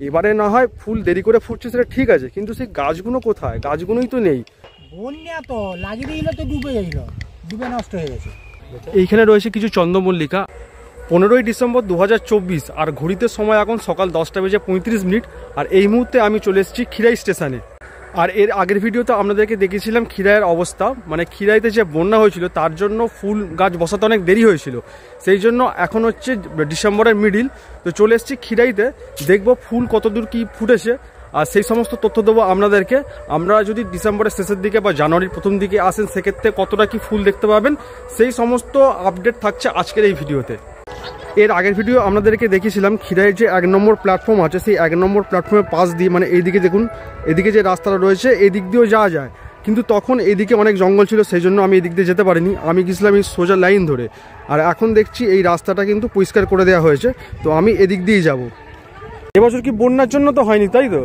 এবারে না হয় ফুল দেরি করে ফুটছে সেটা ঠিক আছে, কিন্তু সেই গাছগুলো কোথায়? গাছগুলোই তো নেই। বন্যা তো লাগিয়ে দিল তো ডুবে গেছিল, ডুবে নষ্ট হয়ে গেছে। এইখানে রয়েছে কিছু চন্দ্রমল্লিকা। 15ই ডিসেম্বর 2024 আর ঘড়িতে সময় এখন সকাল 10:35। আর এই মুহূর্তে আমি চলে এসেছি খিরাই স্টেশনে। আর এর আগের ভিডিওতে আপনাদেরকে দেখিয়েছিলাম খিরাইয়ের অবস্থা, মানে খিরাইতে যে বন্যা হয়েছিল তার জন্য ফুল গাছ বসাতে অনেক দেরি হয়েছিল, সেই জন্য এখন হচ্ছে ডিসেম্বরের মিডিল। তো চলে এসেছি খিরাইতে, দেখব ফুল কতদূর কি ফুটেছে আর সেই সমস্ত তথ্য দেবো আপনাদেরকে। আমরা যদি ডিসেম্বরের শেষের দিকে বা জানুয়ারির প্রথম দিকে আসেন সেক্ষেত্রে কতটা কি ফুল দেখতে পাবেন, সেই সমস্ত আপডেট থাকছে আজকের এই ভিডিওতে। এর আগের ভিডিও আপনাদেরকে দেখিয়েছিলাম খিরাইয়ের যে 1 নম্বর প্ল্যাটফর্ম আছে, সেই 1 নম্বর প্ল্যাটফর্মের পাশ দিয়ে, মানে এইদিকে দেখুন, এদিকে যে রাস্তাটা রয়েছে এদিক দিয়েও যাওয়া যায়, কিন্তু তখন এইদিকে অনেক জঙ্গল ছিল, সেই জন্য আমি এদিক দিয়ে যেতে পারিনি। আমি গেছিলাম এই সোজা লাইন ধরে। আর এখন দেখছি এই রাস্তাটা কিন্তু পরিষ্কার করে দেওয়া হয়েছে, তো আমি এদিক দিয়েই যাব। এবছর কি বন্যার জন্য তো হয়নি, তাই তো?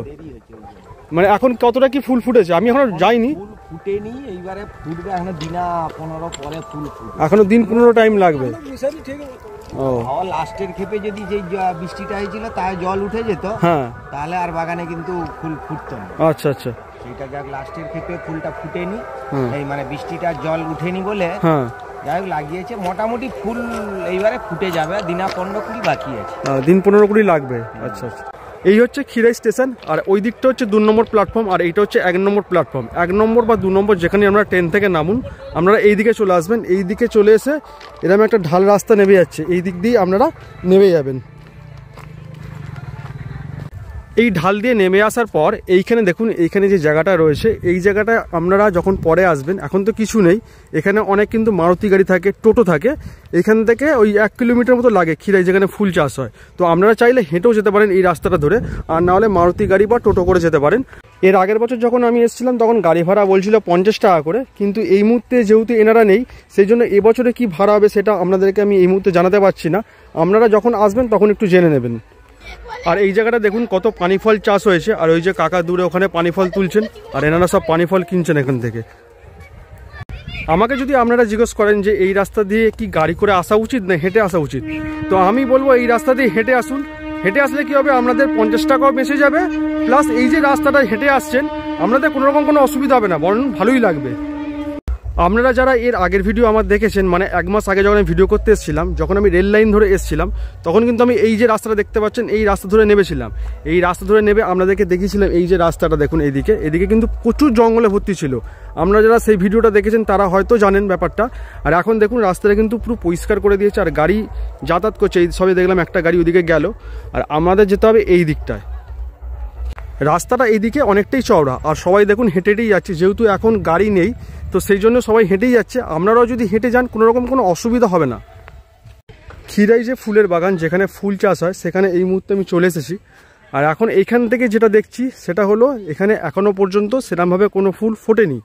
মানে এখন কতটা কি ফুল ফুটেছে? আমি এখনো যাইনি। ফুটেনি, এইবারে ফুটবে, এখনো দিন 15 পরে ফুল ফুটবে, এখনো দিন 15 টাইম লাগবে। ও লাস্টের ক্ষেপে যদি যে বৃষ্টিটা হয়েছিল তাই জল উঠে যেত, হ্যাঁ, তাহলে আর বাগানে কিন্তু ফুল ফুটতো না। আচ্ছা আচ্ছা, সেটা যাক লাস্টের ক্ষেপে ফুলটা ফুটেনি, এই মানে বৃষ্টিটা জল উঠেনি বলে, হ্যাঁ, যাই হোক লাগিয়েছে। মোটামুটি ফুল এইবারে ফুটে যাবে, দিন 15-20 বাকি আছে, দিন 15-20 লাগবে। আচ্ছা আচ্ছা, এই হচ্ছে খিরাই স্টেশন। আর ওই দিকটা হচ্ছে 2 নম্বর প্ল্যাটফর্ম, আর এইটা হচ্ছে 1 নম্বর প্ল্যাটফর্ম। 1 নম্বর বা 2 নম্বর যেখানে আমরা ট্রেন থেকে নামুন, আপনারা এই দিকে চলে আসবেন। এই দিকে চলে এসে এরকম একটা ঢাল রাস্তা নেমে যাচ্ছে, এই দিক দিয়ে আপনারা নেমে যাবেন। এই ঢাল দিয়ে নেমে আসার পর এইখানে দেখুন, এইখানে যে জায়গাটা রয়েছে, এই জায়গাটা আপনারা যখন পরে আসবেন, এখন তো কিছু নেই, এখানে অনেক কিন্তু মারুতি গাড়ি থাকে, টোটো থাকে। এখান থেকে ওই 1 কিলোমিটার মতো লাগে খিরাই, যেখানে ফুল চাষ হয়। তো আপনারা চাইলে হেঁটেও যেতে পারেন এই রাস্তাটা ধরে, আর নাহলে মারুতি গাড়ি বা টোটো করে যেতে পারেন। এর আগের বছর যখন আমি এসেছিলাম তখন গাড়ি ভাড়া বলছিল 50 টাকা করে, কিন্তু এই মুহূর্তে যেহেতু এনারা নেই, সেই জন্য এবছরে কি ভাড়া হবে সেটা আপনাদেরকে আমি এই মুহূর্তে জানাতে পারছি না। আপনারা যখন আসবেন তখন একটু জেনে নেবেন। আর এই জায়গাটা দেখুন কত পানি ফল চাষ হয়েছে, আর ওই যে কাকা দূরে ওখানে পানি ফল তুলছেন, আর এনারা সব পানি ফল কিনছেন এখান থেকে। আমাকে যদি আপনারা জিজ্ঞেস করেন যে এই রাস্তা দিয়ে কি গাড়ি করে আসা উচিত না হেঁটে আসা উচিত, তো আমি বলবো এই রাস্তা দিয়ে হেঁটে আসুন। হেঁটে আসলে কি হবে, আপনাদের 50 টাকাও বেঁচে যাবে, প্লাস এই যে রাস্তাটা হেঁটে আসছেন আপনাদের কোনো রকম কোনো অসুবিধা হবে না, বরং ভালোই লাগবে। আপনারা যারা এর আগের ভিডিও আমার দেখেছেন, মানে 1 মাস আগে যখন আমি ভিডিও করতে এসেছিলাম, যখন আমি রেল লাইন ধরে এসেছিলাম, তখন কিন্তু আমি এই যে রাস্তাটা দেখতে পাচ্ছেন এই রাস্তা ধরে নেমেছিলাম। এই রাস্তা ধরে নেমে আপনাদেরকে দেখিয়েছিলাম এই যে রাস্তাটা দেখুন, এদিকে কিন্তু প্রচুর জঙ্গলে ভর্তি ছিল। আপনারা যারা সেই ভিডিওটা দেখেছেন তারা হয়তো জানেন ব্যাপারটা। আর এখন দেখুন রাস্তাটা কিন্তু পুরো পরিষ্কার করে দিয়েছে, আর গাড়ি যাতায়াত করছে। এই সবে দেখলাম একটা গাড়ি ওদিকে গেল, আর আমাদের যেতে হবে এই দিকটায়। রাস্তাটা এইদিকে অনেকটাই চওড়া, আর সবাই দেখুন হেঁটে হেঁটেই যাচ্ছে, যেহেতু এখন গাড়ি নেই তো সেই জন্য সবাই হেঁটেই যাচ্ছে। আপনারাও যদি হেঁটে যান কোনো রকম কোনো অসুবিধা হবে না। খিরাই যে ফুলের বাগান, যেখানে ফুল চাষ হয়, সেখানে এই মুহূর্তে আমি চলে এসেছি। আর এখন এইখান থেকে যেটা দেখছি সেটা হলো এখানে এখনও পর্যন্ত সেরকমভাবে কোনো ফুল ফোটেনি।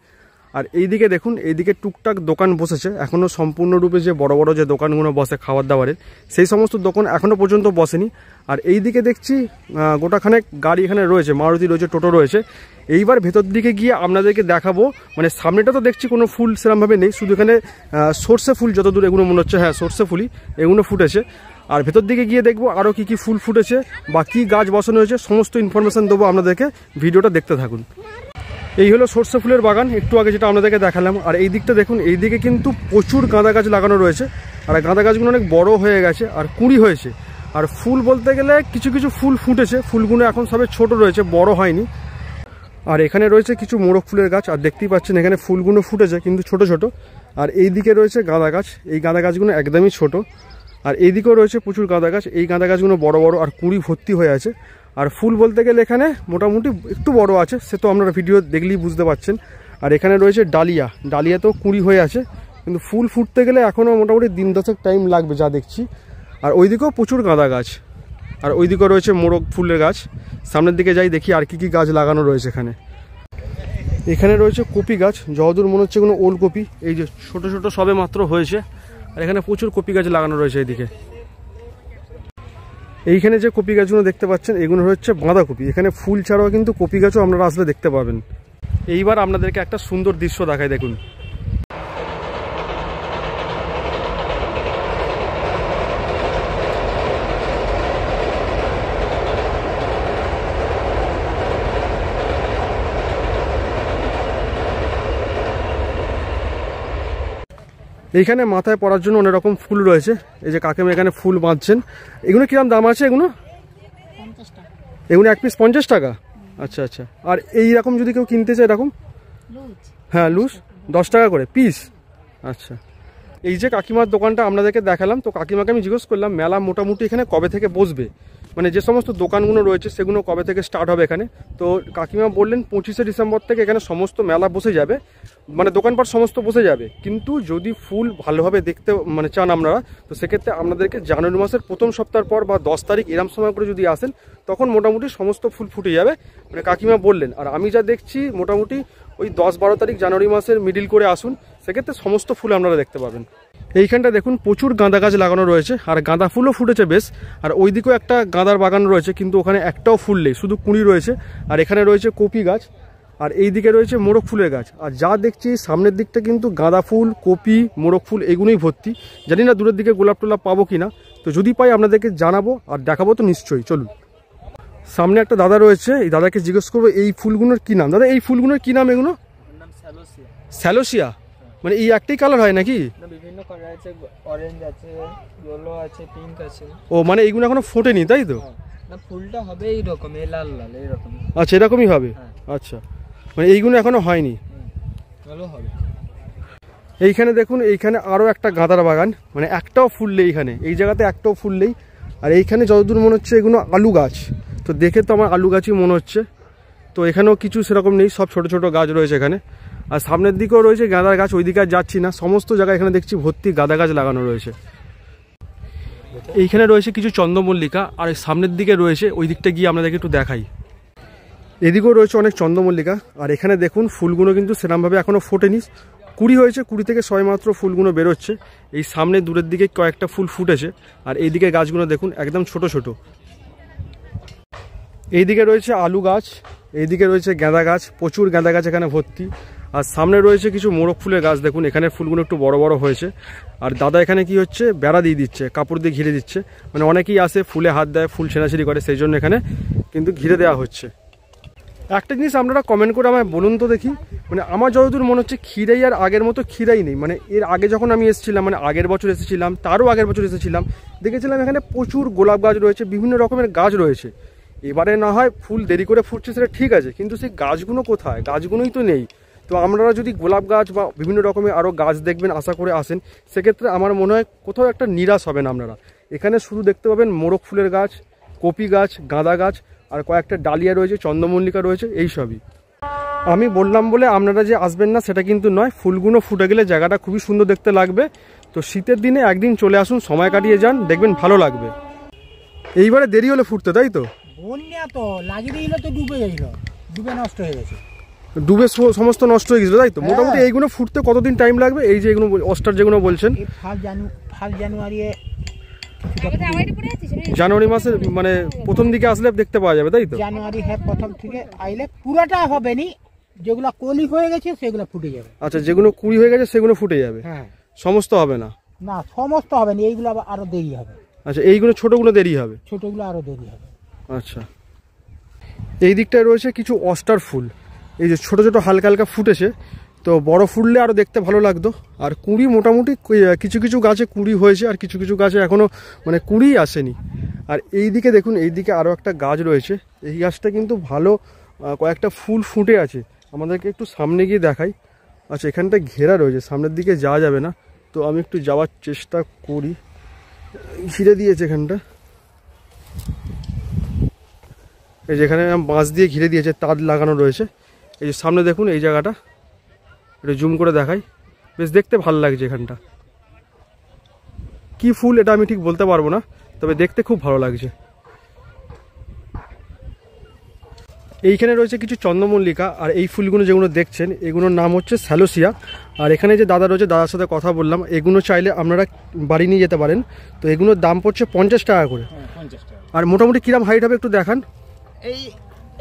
আর এইদিকে দেখুন, এইদিকে টুকটাক দোকান বসেছে, এখনও সম্পূর্ণরূপে যে বড় বড় যে দোকানগুলো বসে খাবার দাবারের, সেই সমস্ত দোকান এখনও পর্যন্ত বসেনি। আর এইদিকে দেখছি গোটাখানেক গাড়ি এখানে রয়েছে, মারুতি রয়েছে, টোটো রয়েছে। এইবার ভেতর দিকে গিয়ে আপনাদেরকে দেখাবো, মানে সামনেটা তো দেখছি কোনো ফুল সেরকমভাবে নেই, শুধু এখানে সর্ষে ফুল যতদূর এগুলো মনে হচ্ছে, হ্যাঁ সর্ষে ফুলই এগুলো ফুটেছে। আর ভেতর দিকে গিয়ে দেখবো আরও কী কী ফুল ফুটেছে বা কী গাছ বসানো হয়েছে, সমস্ত ইনফরমেশান দেবো আপনাদেরকে, ভিডিওটা দেখতে থাকুন। এই হলো সর্ষে ফুলের বাগান, একটু আগে যেটা আপনাদেরকে দেখালাম। আর এই দিকটা দেখুন, এই দিকে কিন্তু প্রচুর গাঁদা গাছ লাগানো রয়েছে, আর গাঁদা গাছগুলো অনেক বড় হয়ে গেছে আর কুঁড়ি হয়েছে। আর ফুল বলতে গেলে কিছু কিছু ফুল ফুটেছে, ফুলগুলো এখন সবে ছোট রয়েছে, বড় হয়নি। আর এখানে রয়েছে কিছু মোরগ ফুলের গাছ, আর দেখতেই পাচ্ছেন এখানে ফুলগুলো ফুটেছে কিন্তু ছোট ছোট। আর এই দিকে রয়েছে গাঁদা গাছ, এই গাঁদা গাছগুলো একদমই ছোট। আর এইদিকেও রয়েছে প্রচুর গাঁদা গাছ, এই গাঁদা গাছগুলো বড় বড় আর কুঁড়ি ভর্তি হয়ে আছে। আর ফুল বলতে গেলে এখানে মোটামুটি একটু বড় আছে, সে তো আপনারা ভিডিও দেখলেই বুঝতে পারছেন। আর এখানে রয়েছে ডালিয়া, ডালিয়াতেও কুঁড়ি হয়ে আছে, কিন্তু ফুল ফুটতে গেলে এখনও মোটামুটি দিন 10 টাইম লাগবে যা দেখছি। আর ওইদিকেও প্রচুর গাঁদা গাছ, আর ওইদিকেও রয়েছে মোরগ ফুলের গাছ। সামনের দিকে যাই দেখি আর কি কি গাছ লাগানো রয়েছে এখানে। এখানে রয়েছে কপি গাছ, যতদূর মনে হচ্ছে কোনো ওলকপি, এই যে ছোট ছোট সবে মাত্র হয়েছে। আর এখানে প্রচুর কপি গাছ লাগানো রয়েছে এইদিকে। এইখানে যে কপি গাছগুলো দেখতে পাচ্ছেন এগুলো হচ্ছে বাঁধাকপি। এখানে ফুল ছাড়াও কিন্তু কপি গাছও আপনারা আসলে দেখতে পাবেন। এইবার আপনাদেরকে একটা সুন্দর দৃশ্য দেখায়, দেখুন। এইখানে মাথায় পরার জন্য অনেক রকম ফুল রয়েছে। এই যে কাকিমা এখানে ফুল বাঁধছেন। এগুলো কিরম দাম আছে এগুলো? 50 টাকা। এগুলো এক পিস 50 টাকা। আচ্ছা আচ্ছা। আর এই রকম যদি কেউ কিনতে চায় এরকম? হ্যাঁ লুজ 10 টাকা করে পিস। আচ্ছা, এই যে কাকিমার দোকানটা আপনাদেরকে দেখালাম, তো কাকিমাকে আমি জিজ্ঞেস করলাম মেলা মোটামুটি এখানে কবে থেকে বসবে, মানে যে সমস্ত দোকানগুলো রয়েছে সেগুলো কবে থেকে স্টার্ট হবে এখানে। তো কাকিমা বললেন 25শে ডিসেম্বর থেকে এখানে সমস্ত মেলা বসে যাবে, মানে দোকানপাট সমস্ত বসে যাবে। কিন্তু যদি ফুল ভালোভাবে দেখতে মানে চান আপনারা, তো সেক্ষেত্রে আপনাদেরকে জানুয়ারি মাসের প্রথম সপ্তাহের পর বা 10 তারিখ এরম সময় করে যদি আসেন, তখন মোটামুটি সমস্ত ফুল ফুটে যাবে, মানে কাকিমা বললেন। আর আমি যা দেখছি মোটামুটি ওই 10-12 তারিখ জানুয়ারি মাসের মিডিল করে আসুন, সেক্ষেত্রে সমস্ত ফুল আপনারা দেখতে পাবেন। এইখানটা দেখুন প্রচুর গাঁদা গাছ লাগানো রয়েছে, আর গাঁদা ফুলও ফুটেছে বেশ। আর ওইদিকেও একটা গাঁদার বাগান রয়েছে, কিন্তু ওখানে একটাও ফুল নেই, শুধু কুঁড়ি রয়েছে। আর এখানে রয়েছে কপি গাছ, আর এই দিকে রয়েছে মোরগ ফুলের গাছ। আর যা দেখছি সামনের দিকটা কিন্তু গাঁদা ফুল, কপি, মোরগ ফুল এগুলোই ভর্তি। জানি না দূরের দিকে গোলাপ টোলাপ পাবো কিনা, তো যদি পাই আপনাদেরকে জানাবো আর দেখাবো তো নিশ্চয়ই। চলুন, সামনে একটা দাদা রয়েছে, এই দাদাকে জিজ্ঞেস করবো এই ফুলগুলোর কি নাম। দাদা এই ফুলগুলোর কি নাম? এগুলো স্যালোসিয়া। মানে এই একটাই কালার হয় নাকি? বিভিন্ন কালার আছে, অরেঞ্জ আছে, ইয়েলো আছে, পিঙ্ক আছে। ও মানে এইগুলো এখনো ফোটেনি তাই তো? না, ফুলটা হবে এইরকম, এই লাল লাল এইরকম। আচ্ছা, এরকমই হবে। আচ্ছা, মানে এইগুলো এখনো হয়নি, ভালো হবে। এইখানে দেখুন, এইখানে আরও একটা গাঁদার বাগান, মানে একটাও ফুল নেই এখানে, এই জায়গাতে একটাও ফুল নেই। আর এইখানে যতদূর মনে হচ্ছে এগুলো আলু গাছ, তো দেখে তো আমার আলু গাছই মনে হচ্ছে। তো এখানেও কিছু সেরকম নেই, সব ছোট ছোট গাছ রয়েছে এখানে। আর সামনের দিকেও রয়েছে গাঁদার গাছ, ওই দিকে আর যাচ্ছি না, সমস্ত জায়গায় এখানে দেখছি ভর্তি গাঁদা গাছ লাগানো রয়েছে। এইখানে রয়েছে কিছু চন্দ্রমল্লিকা, আর সামনের দিকে রয়েছে, ওই দিকটা গিয়ে আপনাদেরকে একটু দেখাই। এদিকেও রয়েছে অনেক চন্দ্রমল্লিকা। আর এখানে দেখুন ফুলগুলো কিন্তু সেরকমভাবে এখনও ফোটেনি, কুড়ি হয়েছে, কুড়ি থেকে সবেমাত্র ফুলগুলো বেরোচ্ছে। এই সামনে দূরের দিকে কয়েকটা ফুল ফুটেছে, আর এইদিকে গাছগুলো দেখুন একদম ছোট ছোট। এইদিকে রয়েছে আলু গাছ, এইদিকে রয়েছে গাঁদা গাছ, প্রচুর গাঁদা গাছ এখানে ভর্তি। আর সামনে রয়েছে কিছু মোরগ ফুলের গাছ, দেখুন এখানে ফুলগুলো একটু বড় বড় হয়েছে। আর দাদা এখানে কি হচ্ছে, বেড়া দিয়ে দিচ্ছে, কাপড় দিয়ে ঘিরে দিচ্ছে, মানে অনেকেই আসে ফুলে হাত দেয়, ফুল ছেঁড়াছিড়ি করে, সেই জন্য এখানে কিন্তু ঘিরে দেওয়া হচ্ছে। একটা জিনিস আপনারা কমেন্ট করে আমায় বলুন তো দেখি, মানে আমার যতদূর মনে হচ্ছে ক্ষীরাই আর আগের মতো ক্ষীরাই নেই। মানে এর আগে যখন আমি এসেছিলাম, মানে আগের বছর এসেছিলাম, তারও আগের বছর এসেছিলাম, দেখেছিলাম এখানে প্রচুর গোলাপ গাছ রয়েছে, বিভিন্ন রকমের গাছ রয়েছে। এবারে না হয় ফুল দেরি করে ফুটছে সেটা ঠিক আছে, কিন্তু সেই গাছগুলো কোথায়? গাছগুলোই তো নেই। তো আপনারা যদি গোলাপ গাছ বা বিভিন্ন রকমের আরও গাছ দেখবেন, আশা করে আসেন, সেক্ষেত্রে আমার মনে হয় কোথাও একটা নিরাশ হবেন আপনারা। এখানে শুধু দেখতে পাবেন মোরগ ফুলের গাছ, কপি গাছ, গাঁদা গাছ, আর কয়েকটা ডালিয়া রয়েছে, চন্দ্রমল্লিকা রয়েছে, এই সবই। আমি বললাম বলে আপনারা যে আসবেন না সেটা কিন্তু নয়, ফুলগুলো ফুটে গেলে জায়গাটা খুবই সুন্দর দেখতে লাগবে। তো শীতের দিনে একদিন চলে আসুন, সময় কাটিয়ে যান, দেখবেন ভালো লাগবে। এইবারে দেরি হলে ফুটতে, তাই তো? বন্যা তো লাগিয়ে দিল, তো ডুবে গেছিল, ডুবে নষ্ট হয়ে গেছে, ডুবে সমস্ত নষ্ট হয়ে গেছিল, তাই তো? মোটামুটি এইগুলো ফুটতে কতদিন টাইম লাগবে? এই যে এগুলো অস্টার যেগুলো বলছেন, ফার্স্ট জানুয়ারি জানুয়ারি মাসে মানে প্রথম দিকে আসলে দেখতে পাওয়া যাবে, তাই তো? জানুয়ারি হ্যাঁ, প্রথম থেকে আইলে পুরাটা হবে নি, যেগুলো কলি হয়ে গেছে সেগুলো ফুটে যাবে। আচ্ছা, যেগুলো কুড়ি হয়ে গেছে সেগুলো ফুটে যাবে, হ্যাঁ। সমস্ত হবে না? না, সমস্ত হবে না, এইগুলো আরো দেরি হবে। আচ্ছা, এইগুলো ছোটগুলো দেরি হবে? ছোটগুলো আরো দেরি হবে। আচ্ছা, এই দিকটায় রয়েছে কিছু অস্টার ফুল, এই যে ছোট ছোট হালকা হালকা ফুটেছে, তো বড় ফুললে আরও দেখতে ভালো লাগতো। আর কুঁড়ি মোটামুটি কিছু কিছু গাছে কুঁড়ি হয়েছে, আর কিছু কিছু গাছে এখনও মানে কুঁড়ি আসেনি। আর এই দিকে দেখুন, এই দিকে আরও একটা গাছ রয়েছে, এই গাছটা কিন্তু ভালো কয়েকটা ফুল ফুটে আছে, আমাদেরকে একটু সামনে গিয়ে দেখাই। আচ্ছা, এখানটা ঘেরা রয়েছে, সামনের দিকে যাওয়া যাবে না, তো আমি একটু যাওয়ার চেষ্টা করি। ঘিরে দিয়েছে এখানটা, এই যেখানে বাঁশ দিয়ে ঘিরে দিয়েছে, তার লাগানো রয়েছে। এই যে সামনে দেখুন এই জায়গাটা, এটা জুম করে দেখাই, বেশ দেখতে ভালো লাগছে। এখানটা কি ফুল এটা আমি ঠিক বলতে পারবো না, তবে দেখতে খুব ভালো লাগছে। এইখানে রয়েছে কিছু চন্দ্রমল্লিকা, আর এই ফুলগুলো যেগুলো দেখছেন এগুলোর নাম হচ্ছে স্যালোসিয়া। আর এখানে যে দাদা রয়েছে, দাদার সাথে কথা বললাম, এগুলো চাইলে আপনারা বাড়ি নিয়ে যেতে পারেন। তো এগুলোর দাম পড়ছে 50 টাকা করে। আর মোটামুটি কিরম হাইট হবে একটু দেখান।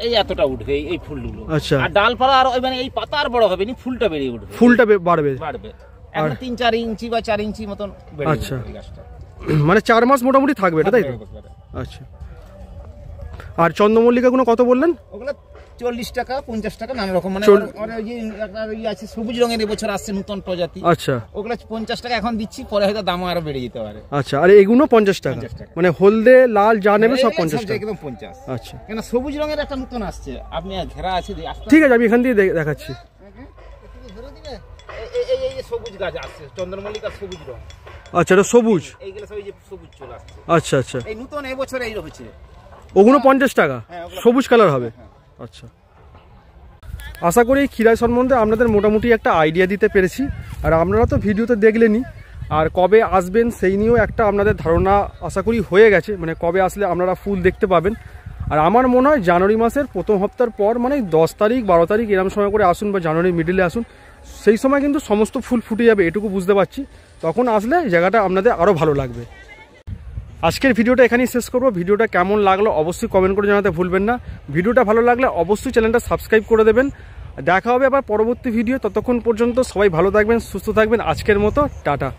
এই এতটা উঠবে এই ফুলগুলো। আচ্ছা, আর ডালপালা আর মানে এই পাতা আর বড় হবে না, ফুলটা বেরিয়ে উঠবে, ফুলটা বাড়বে এখন 3-4 ইঞ্চি বা 4 ইঞ্চি মতন বেরিয়ে উঠবে। আচ্ছা, মানে 4 মাস মোটামুটি থাকবে এটা, তাই তো? আচ্ছা, আর চন্দ্রমল্লিকাগুলো কত বললেন? ওগুলো 40 টাকা 50 টাকা নানা রকম, মানে ওই যে একটা আছে সবুজ রঙের এবছর আসছে নতুন প্রজাতি। আচ্ছা, ওগুলো 50 টাকা এখন দিচ্ছি, পরে হয়তো দাম আরো বেড়ে যেতে পারে। আচ্ছা, আর এগুলো 50 টাকা, মানে হলদে লাল যা নেবে সব 50 টাকা একদম 50। আচ্ছা, কেন সবুজ রঙের একটা নতুন আসছে, আপনি ঘেরা আছে। ঠিক আছে, আমি এখান দিয়ে দেখাচ্ছি। এই সবুজ গাছ আসছে, চন্দ্রমল্লিকা সবুজ রঙ। আচ্ছা, এটা সবুজ, এইগুলো সব এই যে সবুজ চলে আসছে। আচ্ছা আচ্ছা, এই নতুন এই বছর এই হচ্ছে, ওগুলো 50 টাকা সবুজ কালার হবে। আচ্ছা, আশা করি এই খিরাই সম্বন্ধে আপনাদের মোটামুটি একটা আইডিয়া দিতে পেরেছি। আর আপনারা তো ভিডিওতে দেখলেনই, আর কবে আসবেন সেই নিয়েও একটা আপনাদের ধারণা আশা করি হয়ে গেছে, মানে কবে আসলে আপনারা ফুল দেখতে পাবেন। আর আমার মনে হয় জানুয়ারি মাসের প্রথম সপ্তাহের পর, মানে 10 তারিখ 12 তারিখ এরকম সময় করে আসুন, বা জানুয়ারির মিডিলে আসুন, সেই সময় কিন্তু সমস্ত ফুল ফুটে যাবে, এটুকু বুঝতে পারছি। তখন আসলে জায়গাটা আপনাদের আরও ভালো লাগবে। আজকের ভিডিওটা এখানেই শেষ করবো। ভিডিওটা কেমন লাগলো অবশ্যই কমেন্ট করে জানাতে ভুলবেন না। ভিডিওটা ভালো লাগলে অবশ্যই চ্যানেলটা সাবস্ক্রাইব করে দেবেন। দেখা হবে আবার পরবর্তী ভিডিও। ততক্ষণ পর্যন্ত সবাই ভালো থাকবেন, সুস্থ থাকবেন। আজকের মতো টাটা।